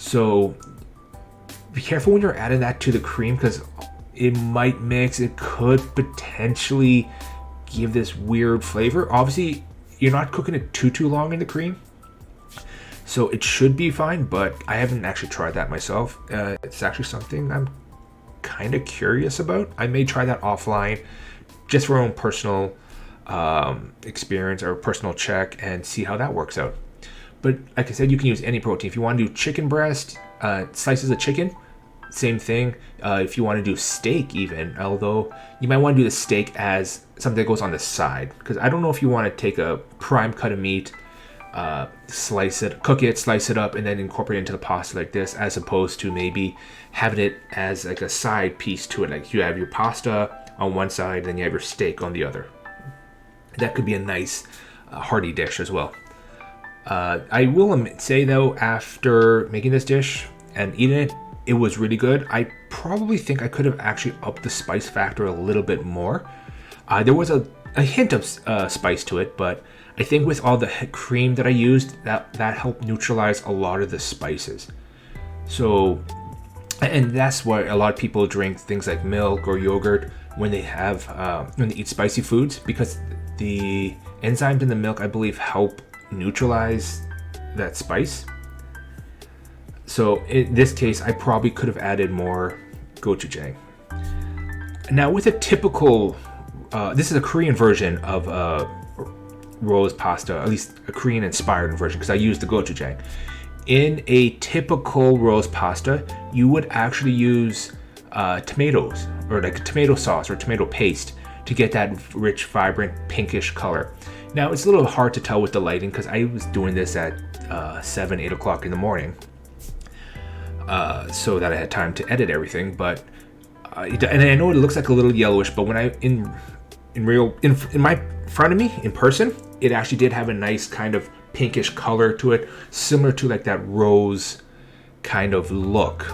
So be careful when you're adding that to the cream, because it might mix. It could potentially give this weird flavor. Obviously, you're not cooking it too long in the cream, so it should be fine, but I haven't actually tried that myself. It's actually something I'm kind of curious about. I may try that offline just for my own personal experience or personal check and see how that works out. But like I said, you can use any protein. If you want to do chicken breast, slices of chicken, same thing. If you want to do steak even, although you might want to do the steak as something that goes on the side, because I don't know if you want to take a prime cut of meat, slice it, cook it, slice it up, and then incorporate it into the pasta like this, as opposed to maybe having it as like a side piece to it. Like you have your pasta on one side, then you have your steak on the other. That could be a nice hearty dish as well. I will say though, after making this dish and eating it, it was really good. I probably think I could have actually upped the spice factor a little bit more. There was a hint of spice to it, but I think with all the cream that I used, that helped neutralize a lot of the spices. So, and that's why a lot of people drink things like milk or yogurt when they have when they eat spicy foods, because the enzymes in the milk, I believe, help neutralize that spice. So in this case, I probably could have added more gochujang. Now with a typical, this is a Korean version of rose pasta, at least a Korean inspired version, because I used the gochujang. In a typical rose pasta, you would actually use tomatoes, or like tomato sauce or tomato paste, to get that rich, vibrant, pinkish color. Now it's a little hard to tell with the lighting, because I was doing this at 7-8 o'clock in the morning, so that I had time to edit everything. But and I know it looks like a little yellowish, but when I in my front of me in person, it actually did have a nice kind of pinkish color to it, similar to like that rose kind of look.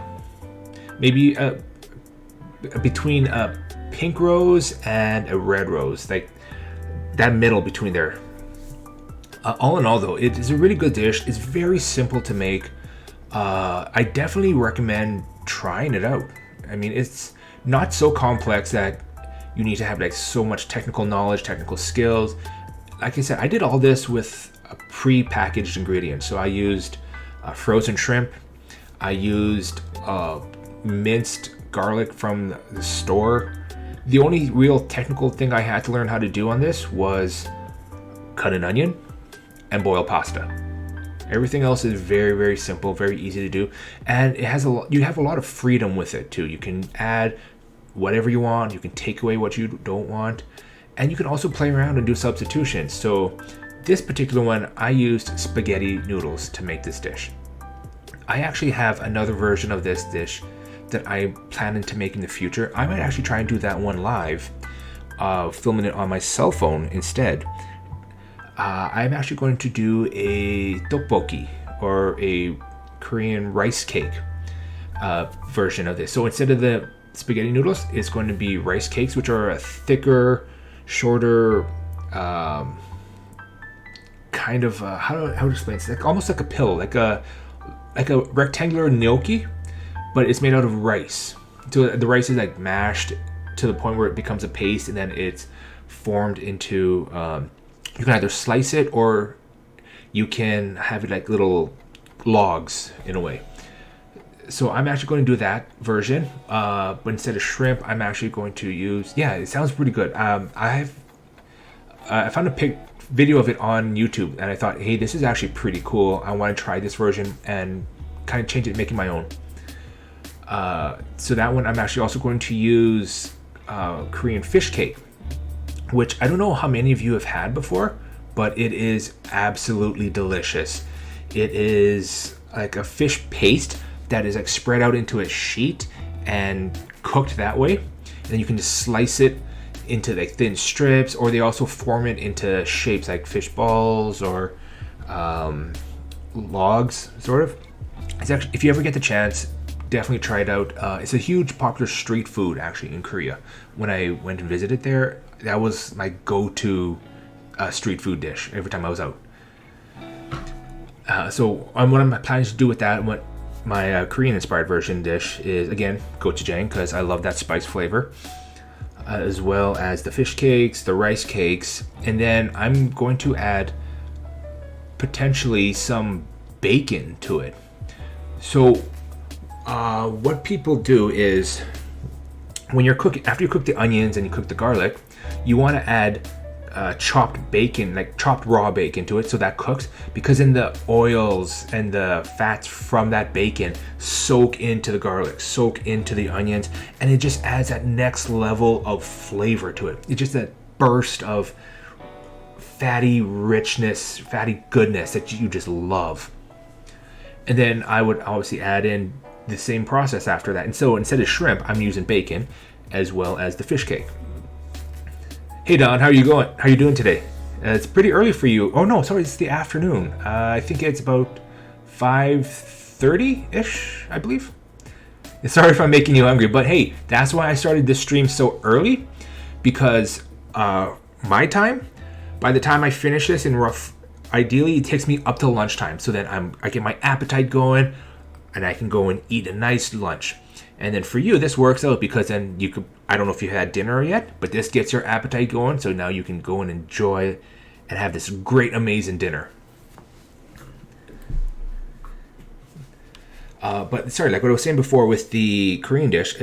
Maybe between a pink rose and a red rose, like that middle between there. All in all though, it is a really good dish. It's very simple to make. I definitely recommend trying it out. I mean, it's not so complex that you need to have like so much technical knowledge, technical skills. Like I said, I did all this with a pre-packaged ingredients. So I used frozen shrimp. I used minced garlic from the store. The only real technical thing I had to learn how to do on this was cut an onion and boil pasta. Everything else is very, very simple, very easy to do, and it has you have a lot of freedom with it too. You can add whatever you want, you can take away what you don't want, and you can also play around and do substitutions. So this particular one, I used spaghetti noodles to make this dish. I actually have another version of this dish that I'm planning to make in the future. I might actually try and do that one live, filming it on my cell phone instead. I'm actually going to do a tteokbokki, or a Korean rice cake version of this. So instead of the spaghetti noodles, it's going to be rice cakes, which are a thicker, shorter, kind of how to explain it? It's like almost like a pill, like a rectangular gnocchi, but it's made out of rice. So the rice is like mashed to the point where it becomes a paste, and then it's formed into. You can either slice it, or you can have it like little logs in a way. So I'm actually going to do that version, but instead of shrimp, I'm actually going to use. Yeah, it sounds pretty good. I found a video of it on YouTube, and I thought, hey, this is actually pretty cool. I want to try this version and kind of change it, make it my own. So that one, I'm actually also going to use Korean fish cake, which I don't know how many of you have had before, but it is absolutely delicious. It is like a fish paste that is like spread out into a sheet and cooked that way. And then you can just slice it into like thin strips, or they also form it into shapes like fish balls or logs, sort of. It's actually, if you ever get the chance, definitely try it out. It's a huge popular street food actually in Korea. When I went and visited there, that was my go-to street food dish every time I was out. So what I'm planning to do with that, my Korean-inspired version dish is, again, gochujang, because I love that spice flavor, as well as the fish cakes, the rice cakes, and then I'm going to add potentially some bacon to it. So what people do is, when you're cooking, after you cook the onions and you cook the garlic, you want to add chopped bacon, like chopped raw bacon to it, so that cooks, because then the oils and the fats from that bacon soak into the garlic, soak into the onions, and it just adds that next level of flavor to it. It's just that burst of fatty richness, fatty goodness that you just love. And then I would obviously add in the same process after that. And so instead of shrimp, I'm using bacon as well as the fish cake. Hey Don, how are you going? How are you doing today? It's pretty early for you. Oh no, sorry, it's the afternoon. I think it's about 5:30-ish, I believe. Sorry if I'm making you hungry, but hey, that's why I started this stream so early, because my time, by the time I finish this ideally it takes me up to lunchtime, so that I get my appetite going and I can go and eat a nice lunch. And then for you, this works out, because then you could, I don't know if you had dinner yet, but this gets your appetite going, so now you can go and enjoy and have this great, amazing dinner. But sorry, like what I was saying before with the Korean dish,